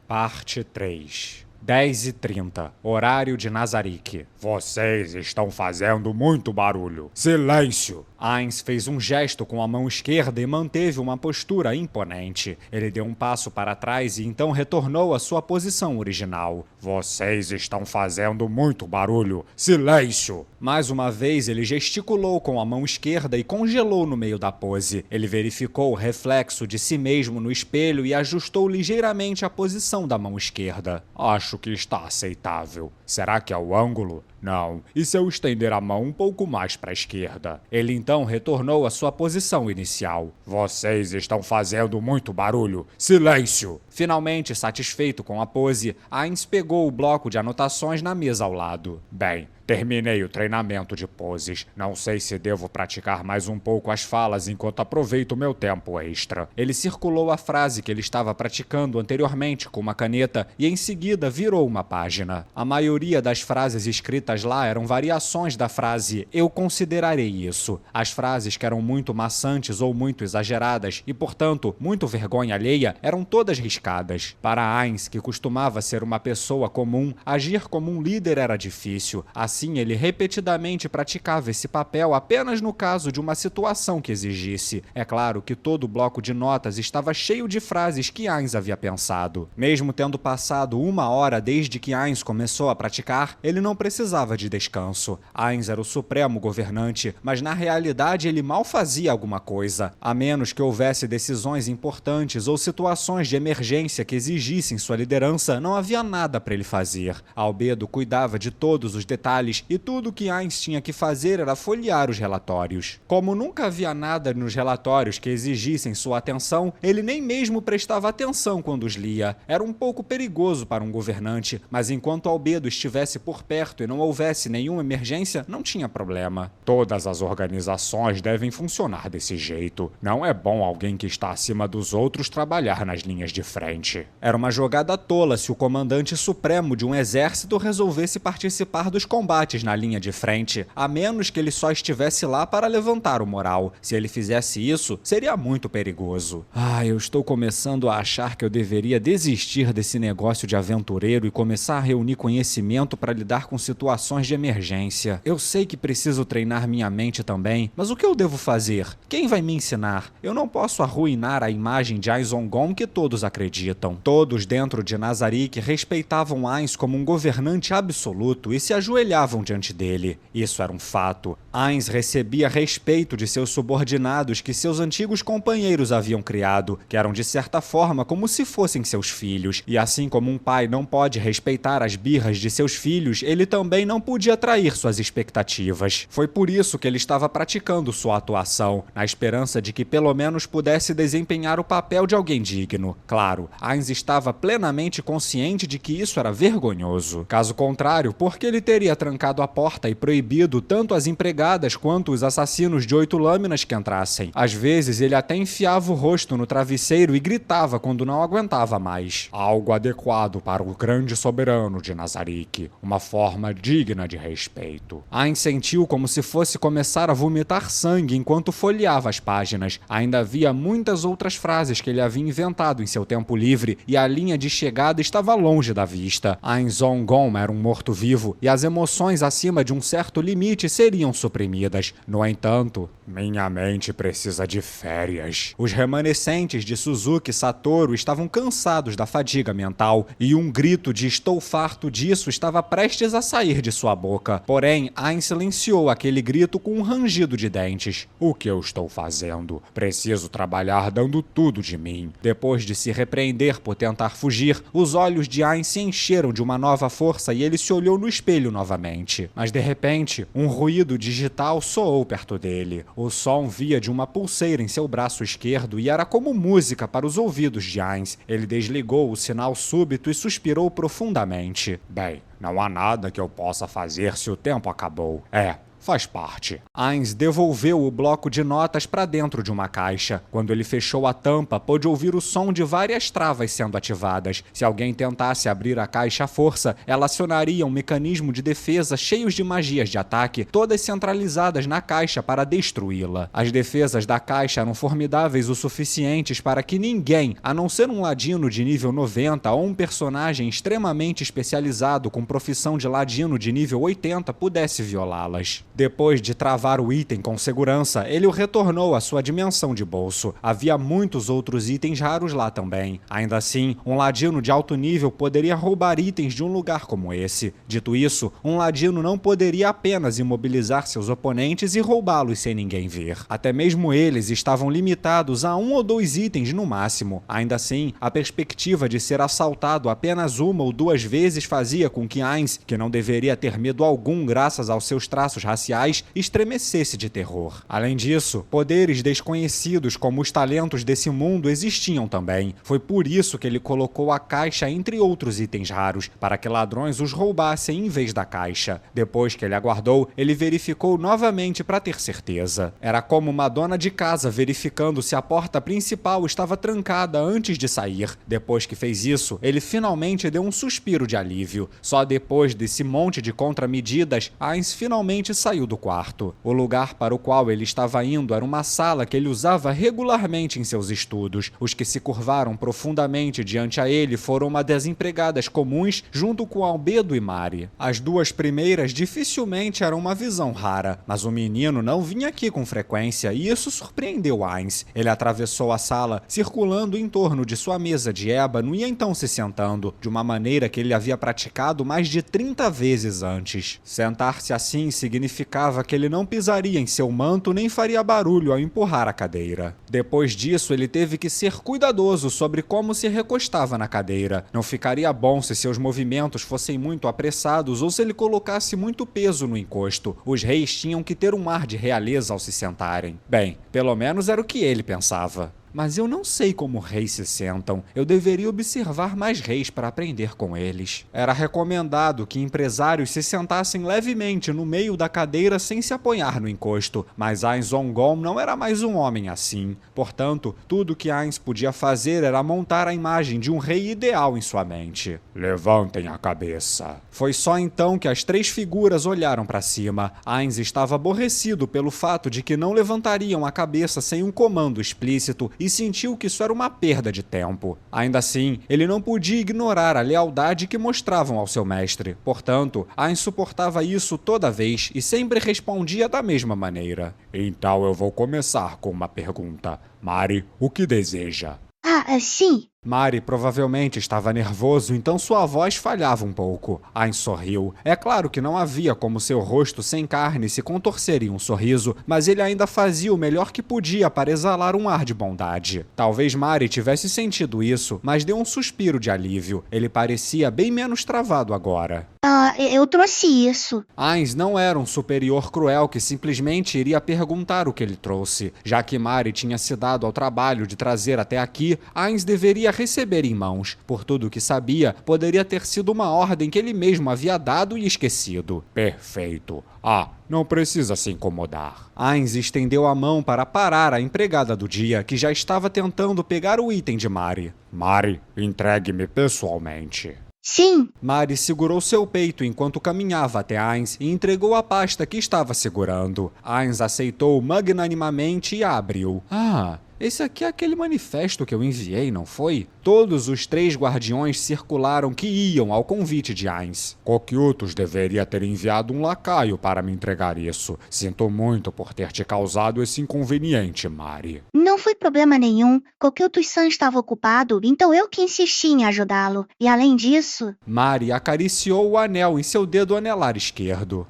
Parte 3. 10h30, horário de Nazarick. Vocês estão fazendo muito barulho. Silêncio! Ainz fez um gesto com a mão esquerda e manteve uma postura imponente. Ele deu um passo para trás e então retornou à sua posição original. Vocês estão fazendo muito barulho. Silêncio! Mais uma vez ele gesticulou com a mão esquerda e congelou no meio da pose. Ele verificou o reflexo de si mesmo no espelho e ajustou ligeiramente a posição da mão esquerda. Acho que está aceitável. Será que é o ângulo? Não. E se eu estender a mão um pouco mais para a esquerda? Ele então retornou à sua posição inicial. Vocês estão fazendo muito barulho. Silêncio! Finalmente, satisfeito com a pose, Ainz pegou o bloco de anotações na mesa ao lado. Bem, terminei o treinamento de poses. Não sei se devo praticar mais um pouco as falas enquanto aproveito o meu tempo extra. Ele circulou a frase que ele estava praticando anteriormente com uma caneta e em seguida virou uma página. A maioria das frases escritas lá eram variações da frase "eu considerarei isso". As frases que eram muito maçantes ou muito exageradas e, portanto, muito vergonha alheia, eram todas riscadas. Para Ainz, que costumava ser uma pessoa comum, agir como um líder era difícil. Assim, ele repetidamente praticava esse papel apenas no caso de uma situação que exigisse. É claro que todo o bloco de notas estava cheio de frases que Ainz havia pensado. Mesmo tendo passado 1 hora desde que Ainz começou a praticar, ele não precisava de descanso. Ainz era o supremo governante, mas na realidade ele mal fazia alguma coisa. A menos que houvesse decisões importantes ou situações de emergência que exigissem sua liderança, não havia nada para ele fazer. Albedo cuidava de todos os detalhes e tudo que Ainz tinha que fazer era folhear os relatórios. Como nunca havia nada nos relatórios que exigissem sua atenção, ele nem mesmo prestava atenção quando os lia. Era um pouco perigoso para um governante, mas enquanto Albedo estivesse por perto e não houvesse nenhuma emergência, não tinha problema. Todas as organizações devem funcionar desse jeito. Não é bom alguém que está acima dos outros trabalhar nas linhas de frente. Era uma jogada tola se o comandante supremo de um exército resolvesse participar dos combates na linha de frente, a menos que ele só estivesse lá para levantar o moral. Se ele fizesse isso, seria muito perigoso. Eu estou começando a achar que eu deveria desistir desse negócio de aventureiro e começar a reunir conhecimento para lidar com situações de emergência. Eu sei que preciso treinar minha mente também, mas o que eu devo fazer? Quem vai me ensinar? Eu não posso arruinar a imagem de Ainz Ongon que todos acreditam. Todos dentro de Nazarick respeitavam Ainz como um governante absoluto e se ajoelhavam diante dele. Isso era um fato. Ainz recebia respeito de seus subordinados que seus antigos companheiros haviam criado, que eram de certa forma como se fossem seus filhos. E assim como um pai não pode respeitar as birras de seus filhos, ele também não podia trair suas expectativas. Foi por isso que ele estava praticando sua atuação, na esperança de que pelo menos pudesse desempenhar o papel de alguém digno. Claro, Ainz estava plenamente consciente de que isso era vergonhoso. Caso contrário, por que ele teria trancado a porta e proibido tanto as empregadas quanto os assassinos de 8 lâminas que entrassem? Às vezes ele até enfiava o rosto no travesseiro e gritava quando não aguentava mais. Algo adequado para o grande soberano de Nazarick, uma forma digna de respeito. Ainz sentiu como se fosse começar a vomitar sangue enquanto folheava as páginas. Ainda havia muitas outras frases que ele havia inventado em seu tempo livre e a linha de chegada estava longe da vista. Ainz Ongon era um morto-vivo e as emoções acima de um certo limite seriam suprimidas. No entanto, minha mente precisa de férias. Os remanescentes de Suzuki Satoru estavam cansados da fadiga mental e um grito de "estou farto disso" estava prestes a sair de sua boca. Porém, Ainz silenciou aquele grito com um rangido de dentes. O que eu estou fazendo? Preciso trabalhar dando tudo de mim. Depois de se repreender por tentar fugir, os olhos de Ainz se encheram de uma nova força e ele se olhou no espelho novamente. Mas de repente, um ruído digital soou perto dele. O som via de uma pulseira em seu braço esquerdo e era como música para os ouvidos de Ainz. Ele desligou o sinal súbito e suspirou profundamente. Bem, não há nada que eu possa fazer se o tempo acabou. Faz parte. Ainz devolveu o bloco de notas para dentro de uma caixa. Quando ele fechou a tampa, pôde ouvir o som de várias travas sendo ativadas. Se alguém tentasse abrir a caixa à força, ela acionaria um mecanismo de defesa cheios de magias de ataque, todas centralizadas na caixa para destruí-la. As defesas da caixa eram formidáveis o suficientes para que ninguém, a não ser um ladino de nível 90 ou um personagem extremamente especializado com profissão de ladino de nível 80, pudesse violá-las. Depois de travar o item com segurança, ele o retornou à sua dimensão de bolso. Havia muitos outros itens raros lá também. Ainda assim, um ladino de alto nível poderia roubar itens de um lugar como esse. Dito isso, um ladino não poderia apenas imobilizar seus oponentes e roubá-los sem ninguém ver. Até mesmo eles estavam limitados a 1 ou 2 itens no máximo. Ainda assim, a perspectiva de ser assaltado apenas 1 ou 2 vezes fazia com que Ainz, que não deveria ter medo algum graças aos seus traços raciais, estremecesse de terror. Além disso, poderes desconhecidos como os talentos desse mundo existiam também. Foi por isso que ele colocou a caixa entre outros itens raros, para que ladrões os roubassem em vez da caixa. Depois que ele aguardou, ele verificou novamente para ter certeza. Era como uma dona de casa verificando se a porta principal estava trancada antes de sair. Depois que fez isso, ele finalmente deu um suspiro de alívio. Só depois desse monte de contramedidas, Ainz finalmente saiu do quarto. O lugar para o qual ele estava indo era uma sala que ele usava regularmente em seus estudos. Os que se curvaram profundamente diante a ele foram uma das empregadas comuns junto com Albedo e Mari. As duas primeiras dificilmente eram uma visão rara, mas o menino não vinha aqui com frequência e isso surpreendeu Ainz. Ele atravessou a sala, circulando em torno de sua mesa de ébano e então se sentando, de uma maneira que ele havia praticado mais de 30 vezes antes. Sentar-se assim significava que ele não pisaria em seu manto nem faria barulho ao empurrar a cadeira. Depois disso, ele teve que ser cuidadoso sobre como se recostava na cadeira. Não ficaria bom se seus movimentos fossem muito apressados ou se ele colocasse muito peso no encosto. Os reis tinham que ter um ar de realeza ao se sentarem. Bem, pelo menos era o que ele pensava. Mas eu não sei como reis se sentam. Eu deveria observar mais reis para aprender com eles. Era recomendado que empresários se sentassem levemente no meio da cadeira sem se apoiar no encosto, mas Ainz Ongon não era mais um homem assim. Portanto, tudo que Ainz podia fazer era montar a imagem de um rei ideal em sua mente. Levantem a cabeça. Foi só então que as 3 figuras olharam para cima. Ainz estava aborrecido pelo fato de que não levantariam a cabeça sem um comando explícito e sentiu que isso era uma perda de tempo. Ainda assim, ele não podia ignorar a lealdade que mostravam ao seu mestre. Portanto, Ainz suportava isso toda vez e sempre respondia da mesma maneira. Então eu vou começar com uma pergunta. Mari, o que deseja? Sim. Mari provavelmente estava nervoso, então sua voz falhava um pouco. Ainz sorriu. É claro que não havia como seu rosto sem carne se contorcer em um sorriso, mas ele ainda fazia o melhor que podia para exalar um ar de bondade. Talvez Mari tivesse sentido isso, mas deu um suspiro de alívio. Ele parecia bem menos travado agora. Eu trouxe isso. Ainz não era um superior cruel que simplesmente iria perguntar o que ele trouxe. Já que Mari tinha se dado ao trabalho de trazer até aqui, Ainz deveria receber em mãos. Por tudo o que sabia, poderia ter sido uma ordem que ele mesmo havia dado e esquecido. Perfeito. Não precisa se incomodar. Ainz estendeu a mão para parar a empregada do dia, que já estava tentando pegar o item de Mari. Mari, entregue-me pessoalmente. Sim. Mari segurou seu peito enquanto caminhava até Ainz e entregou a pasta que estava segurando. Ainz aceitou magnanimamente e a abriu. Esse aqui é aquele manifesto que eu enviei, não foi? Todos os 3 guardiões circularam que iam ao convite de Ainz. Coquiltos deveria ter enviado um lacaio para me entregar isso. Sinto muito por ter te causado esse inconveniente, Mari. Não foi problema nenhum. Coquiltos-san estava ocupado, então eu que insisti em ajudá-lo. E além disso... Mari acariciou o anel em seu dedo anelar esquerdo.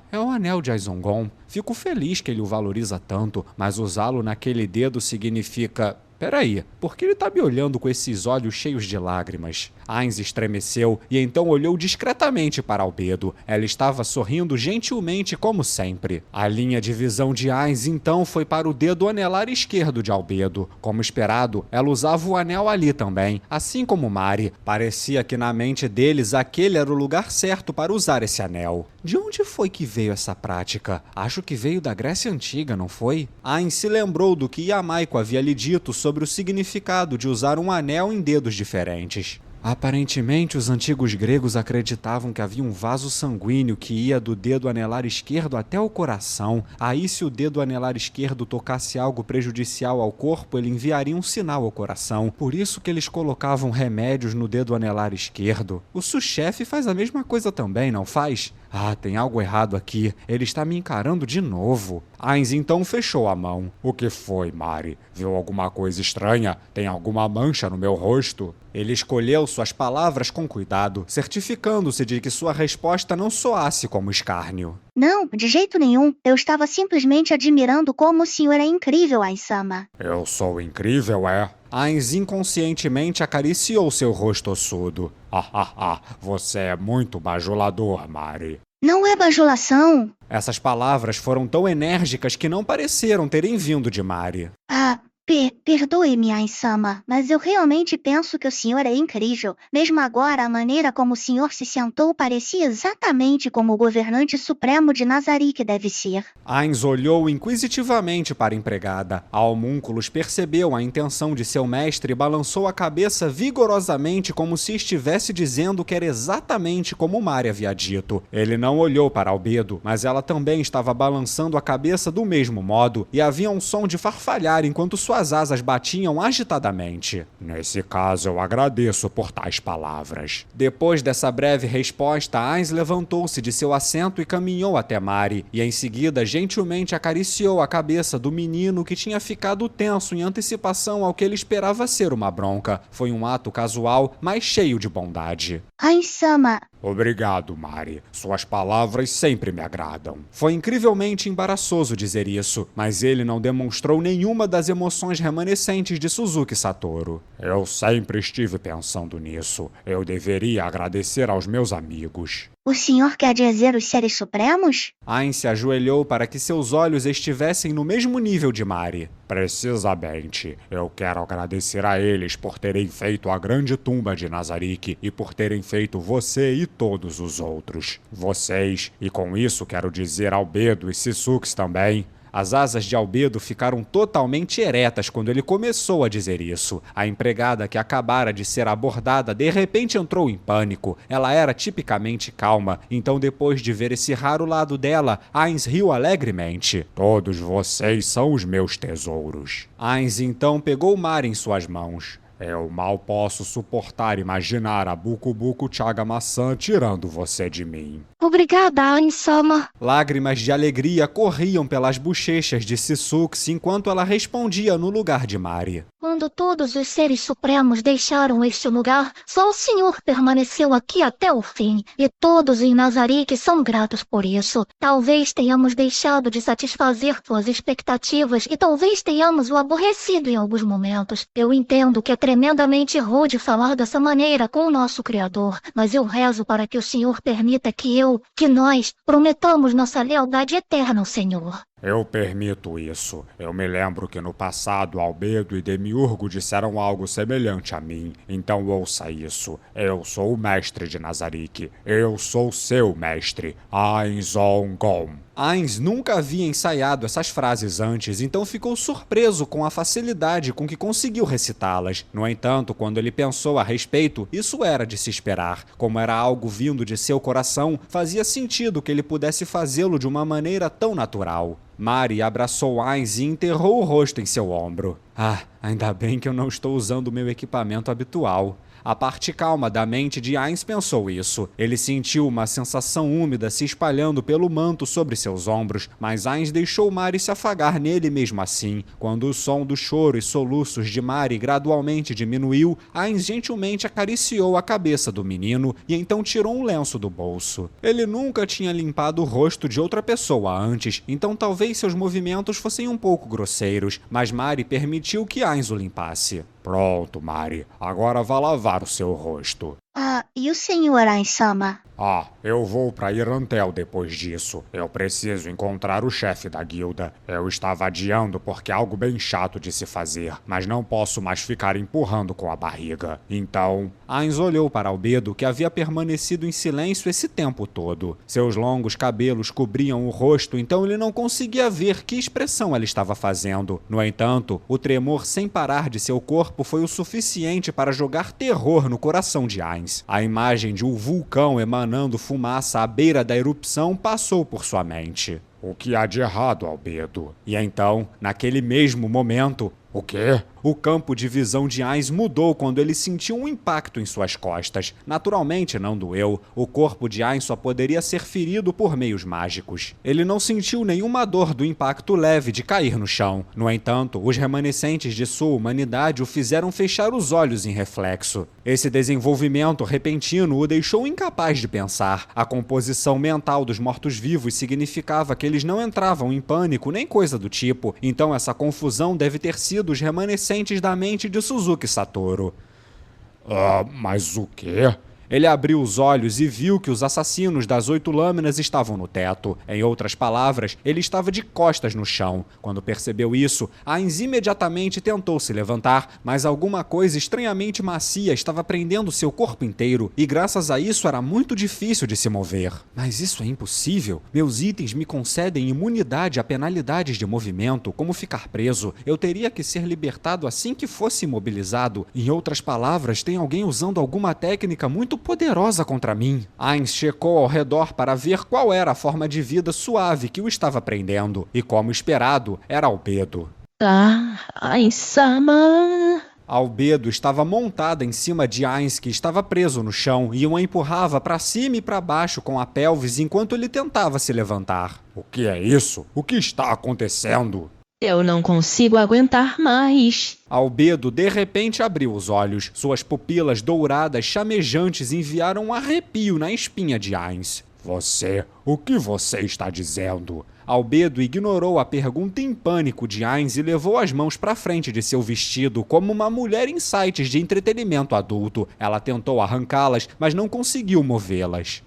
É o anel de Ainz Ongon. Fico feliz que ele o valoriza tanto, mas usá-lo naquele dedo significa... peraí, por que ele tá me olhando com esses olhos cheios de lágrimas? Ainz estremeceu e então olhou discretamente para Albedo. Ela estava sorrindo gentilmente como sempre. A linha de visão de Ainz então foi para o dedo anelar esquerdo de Albedo. Como esperado, ela usava o anel ali também, assim como Mari. Parecia que na mente deles aquele era o lugar certo para usar esse anel. De onde foi que veio essa prática? Acho que veio da Grécia Antiga, não foi? Ainz se lembrou do que Yamaiko havia lhe dito sobre o significado de usar um anel em dedos diferentes. Aparentemente, os antigos gregos acreditavam que havia um vaso sanguíneo que ia do dedo anelar esquerdo até o coração. Aí, se o dedo anelar esquerdo tocasse algo prejudicial ao corpo, ele enviaria um sinal ao coração. Por isso que eles colocavam remédios no dedo anelar esquerdo. O Suchefe faz a mesma coisa também, não faz? Ah, tem algo errado aqui. Ele está me encarando de novo. Ainz então fechou a mão. O que foi, Mari? Viu alguma coisa estranha? Tem alguma mancha no meu rosto? Ele escolheu suas palavras com cuidado, certificando-se de que sua resposta não soasse como escárnio. Não, de jeito nenhum. Eu estava simplesmente admirando como o senhor é incrível, Ainz-sama. Eu sou incrível, é? Ainz inconscientemente acariciou seu rosto ossudo. Você é muito bajulador, Mari. Não é bajulação. Essas palavras foram tão enérgicas que não pareceram terem vindo de Mari. Perdoe-me, Ainz-sama, mas eu realmente penso que o senhor é incrível. Mesmo agora, a maneira como o senhor se sentou parecia exatamente como o governante supremo de Nazarick deve ser. Ainz olhou inquisitivamente para a empregada. A homúnculos percebeu a intenção de seu mestre e balançou a cabeça vigorosamente como se estivesse dizendo que era exatamente como Mari havia dito. Ele não olhou para Albedo, mas ela também estava balançando a cabeça do mesmo modo e havia um som de farfalhar enquanto suas asas batiam agitadamente. Nesse caso, eu agradeço por tais palavras. Depois dessa breve resposta, Ainz levantou-se de seu assento e caminhou até Mari, e em seguida gentilmente acariciou a cabeça do menino que tinha ficado tenso em antecipação ao que ele esperava ser uma bronca. Foi um ato casual, mas cheio de bondade. Ainz-sama. Obrigado, Mari. Suas palavras sempre me agradam. Foi incrivelmente embaraçoso dizer isso, mas ele não demonstrou nenhuma das emoções remanescentes de Suzuki Satoru. Eu sempre estive pensando nisso. Eu deveria agradecer aos meus amigos. O senhor quer dizer os seres supremos? Ainz se ajoelhou para que seus olhos estivessem no mesmo nível de Mari. Precisamente. Eu quero agradecer a eles por terem feito a grande tumba de Nazarick e por terem feito você e todos os outros. Vocês, e com isso quero dizer Albedo e Sissuke também. As asas de Albedo ficaram totalmente eretas quando ele começou a dizer isso. A empregada que acabara de ser abordada de repente entrou em pânico. Ela era tipicamente calma, então depois de ver esse raro lado dela, Ainz riu alegremente. Todos vocês são os meus tesouros. Ainz então pegou Mari em suas mãos. Eu mal posso suportar imaginar a Bukubuku Chaga-maçã tirando você de mim. Obrigada, Ainz-sama. Lágrimas de alegria corriam pelas bochechas de Sissuke enquanto ela respondia no lugar de Mari. Quando todos os seres supremos deixaram este lugar, só o senhor permaneceu aqui até o fim. E todos em Nazarick são gratos por isso. Talvez tenhamos deixado de satisfazer suas expectativas e talvez tenhamos o aborrecido em alguns momentos. Eu entendo que é tremendamente rude falar dessa maneira com o nosso Criador, mas eu rezo para que o senhor permita que nós prometamos nossa lealdade eterna ao Senhor. Eu permito isso. Eu me lembro que no passado Albedo e Demiurgo disseram algo semelhante a mim. Então ouça isso. Eu sou o mestre de Nazarick. Eu sou seu mestre. Ainz-on-gon. Ainz nunca havia ensaiado essas frases antes, então ficou surpreso com a facilidade com que conseguiu recitá-las. No entanto, quando ele pensou a respeito, isso era de se esperar. Como era algo vindo de seu coração, fazia sentido que ele pudesse fazê-lo de uma maneira tão natural. Mari abraçou Ainz e enterrou o rosto em seu ombro. Ainda bem que eu não estou usando o meu equipamento habitual. A parte calma da mente de Ainz pensou isso. Ele sentiu uma sensação úmida se espalhando pelo manto sobre seus ombros, mas Ainz deixou Mari se afagar nele mesmo assim. Quando o som do choro e soluços de Mari gradualmente diminuiu, Ainz gentilmente acariciou a cabeça do menino e então tirou um lenço do bolso. Ele nunca tinha limpado o rosto de outra pessoa antes, então talvez seus movimentos fossem um pouco grosseiros, mas Mari permitiu que Ainz o limpasse. Pronto, Mari. Agora vá lavar o seu rosto. E o senhor Ainz-sama? Eu vou para Irantel depois disso. Eu preciso encontrar o chefe da guilda. Eu estava adiando porque é algo bem chato de se fazer, mas não posso mais ficar empurrando com a barriga. Então, Ainz olhou para Albedo, que havia permanecido em silêncio esse tempo todo. Seus longos cabelos cobriam o rosto, então ele não conseguia ver que expressão ela estava fazendo. No entanto, o tremor sem parar de seu corpo foi o suficiente para jogar terror no coração de Ainz. A imagem de um vulcão emanando fumaça à beira da erupção passou por sua mente. O que há de errado, Albedo? E então, naquele mesmo momento... O quê? O campo de visão de Ainz mudou quando ele sentiu um impacto em suas costas. Naturalmente não doeu. O corpo de Ainz só poderia ser ferido por meios mágicos. Ele não sentiu nenhuma dor do impacto leve de cair no chão. No entanto, os remanescentes de sua humanidade o fizeram fechar os olhos em reflexo. Esse desenvolvimento repentino o deixou incapaz de pensar. A composição mental dos mortos-vivos significava que eles não entravam em pânico nem coisa do tipo. Então essa confusão deve ter sido os remanescentes da mente de Suzuki Satoru. Mas o quê? Ele abriu os olhos e viu que os assassinos das 8 lâminas estavam no teto. Em outras palavras, ele estava de costas no chão. Quando percebeu isso, Ainz imediatamente tentou se levantar, mas alguma coisa estranhamente macia estava prendendo seu corpo inteiro, e graças a isso era muito difícil de se mover. Mas isso é impossível. Meus itens me concedem imunidade a penalidades de movimento, como ficar preso. Eu teria que ser libertado assim que fosse imobilizado. Em outras palavras, tem alguém usando alguma técnica muito poderosa contra mim. Ainz checou ao redor para ver qual era a forma de vida suave que o estava prendendo, e como esperado, era Albedo. Ainz-sama... Albedo estava montada em cima de Ainz, que estava preso no chão, e o empurrava para cima e para baixo com a pelvis enquanto ele tentava se levantar. O que é isso? O que está acontecendo? Eu não consigo aguentar mais. Albedo de repente abriu os olhos. Suas pupilas douradas chamejantes enviaram um arrepio na espinha de Ainz. O que você está dizendo? Albedo ignorou a pergunta em pânico de Ainz e levou as mãos para frente de seu vestido como uma mulher em sites de entretenimento adulto. Ela tentou arrancá-las, mas não conseguiu movê-las.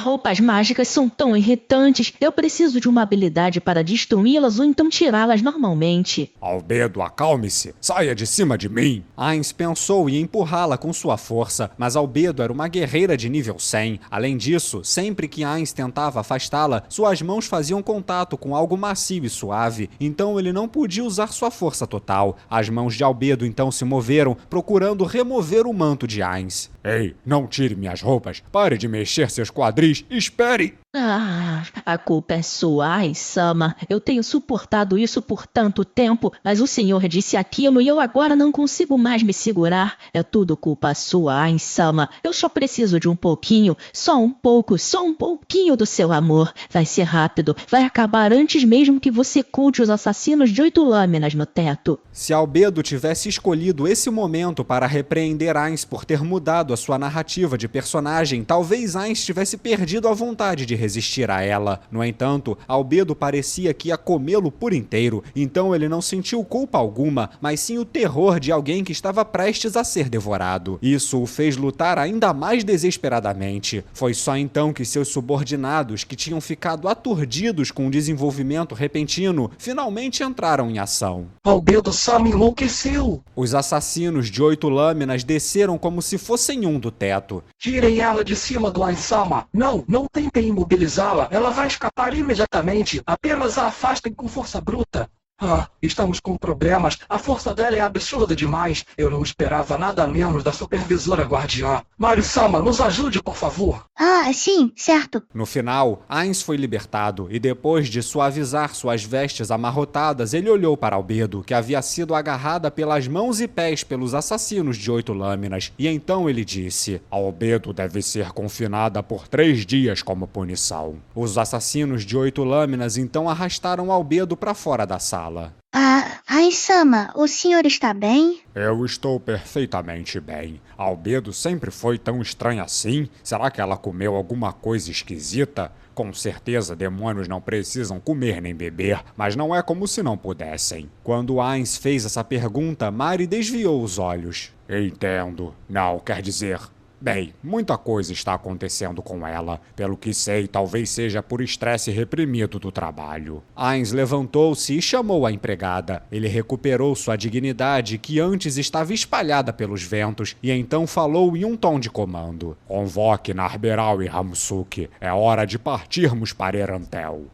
Roupas mágicas são tão irritantes. Eu preciso de uma habilidade para destruí-las ou então tirá-las normalmente. Albedo, acalme-se. Saia de cima de mim. Ainz pensou em empurrá-la com sua força, mas Albedo era uma guerreira de nível 100. Além disso, sempre que Ainz tentava afastá-la, suas mãos faziam contato com algo macio e suave, então ele não podia usar sua força total. As mãos de Albedo então se moveram, procurando remover o manto de Ainz. Ei, não tire minhas roupas. Pare de mexer seus quadris. Espere! A culpa é sua, Ainz-sama. Eu tenho suportado isso por tanto tempo, mas o senhor disse aquilo e eu agora não consigo mais me segurar. É tudo culpa sua, Ainz-sama. Eu só preciso de um pouquinho, só um pouquinho do seu amor. Vai ser rápido, vai acabar antes mesmo que você cuide os assassinos de 8 lâminas no teto. Se Albedo tivesse escolhido esse momento para repreender Ainz por ter mudado a sua narrativa de personagem, talvez Ainz tivesse perdido a vontade de resistir a ela. No entanto, Albedo parecia que ia comê-lo por inteiro, então ele não sentiu culpa alguma, mas sim o terror de alguém que estava prestes a ser devorado. Isso o fez lutar ainda mais desesperadamente. Foi só então que seus subordinados, que tinham ficado aturdidos com o desenvolvimento repentino, finalmente entraram em ação. Albedo-sama enlouqueceu! Os assassinos de 8 lâminas desceram como se fossem um do teto. Tirem ela de cima do Ainz-sama! Não tentem imobilizá-la! Ela vai escapar imediatamente! Apenas a afastem com força bruta! Estamos com problemas. A força dela é absurda demais. Eu não esperava nada menos da supervisora guardiã. Mari-sama, nos ajude, por favor. Sim, certo. No final, Ainz foi libertado e depois de suavizar suas vestes amarrotadas, ele olhou para Albedo, que havia sido agarrada pelas mãos e pés pelos assassinos de 8 lâminas, e então ele disse: Albedo deve ser confinada por 3 dias como punição. Os assassinos de 8 lâminas então arrastaram Albedo para fora da sala. Ainz-sama, o senhor está bem? Eu estou perfeitamente bem. Albedo sempre foi tão estranha assim? Será que ela comeu alguma coisa esquisita? Com certeza, demônios não precisam comer nem beber, mas não é como se não pudessem. Quando Ainz fez essa pergunta, Mari desviou os olhos. Entendo. Não, quer dizer... Bem, muita coisa está acontecendo com ela. Pelo que sei, talvez seja por estresse reprimido do trabalho. Ainz levantou-se e chamou a empregada. Ele recuperou sua dignidade, que antes estava espalhada pelos ventos, e então falou em um tom de comando. Convoque Narberal e Ramsuki. É hora de partirmos para Erantel.